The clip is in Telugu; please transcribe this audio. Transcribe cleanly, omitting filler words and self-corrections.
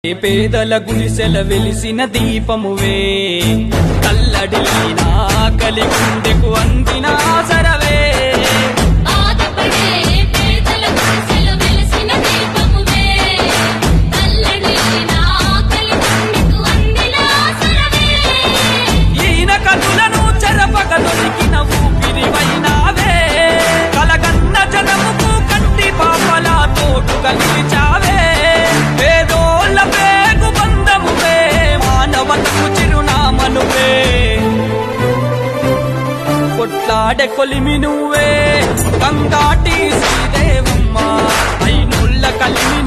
పేదల గుడిసెల వెలిసిన దీపమువే కల్లడిల్లినా కలిగుండెకు అందిన ఆసరవే ఈయన కనులను చెరపక దొరికిన ఊపిరివైనావే కలగన్న జనముకు కంటి పాపలా తోడు కలిచావే పేదోళ్ళ పేగు బంధమువే మానవతకు చిరునామనువే కొట్లాడే కొలిమి నువ్వే గంగాటి శ్రీదేవమ్మ ఐనుళ్ళ కలిమి